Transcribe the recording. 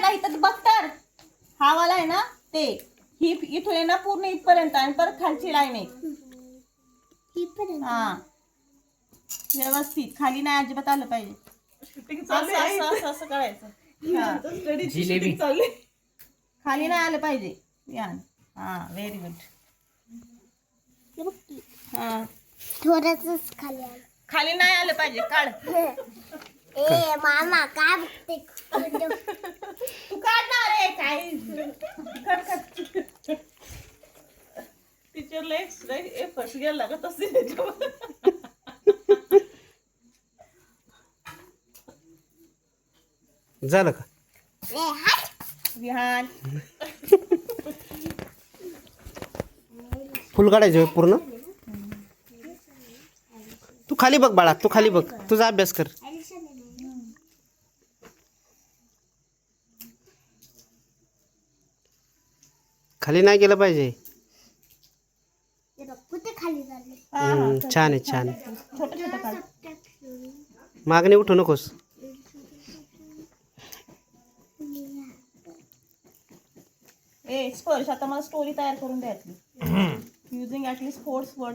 आता इथं बघ तर हा वाला आहे ना ते ही इथून आहे ना पूर्ण इथपर्यंत आणि परत खालची लाईन आहे हा व्यवस्थित खाली नाही अजिबात आलं पाहिजे असं करायचं जिलेबी खाली नाही आलं पाहिजे हा व्हेरी गुड हा थोडंसंच खाली आलं. खाली नाही आलं पाहिजे काढ ए मामा काय बघते तू काढणार आहे काय टीचरला एक फर्स्ट गेला लागत असते झालं का ए हात विहान फुल काढायचं होय पूर्ण तू खाली बघ बाळा तू खाली बघ तुझा अभ्यास कर खाली नाही गेलं पाहिजे कुठे खाली झाले छान आहे छान आहे छोटं छोटं काढ मागणी उठू नकोस स्पर्श आता मला स्टोरी तयार करून द्यायची युझिंग ॲटलीस्ट 4 वर्ड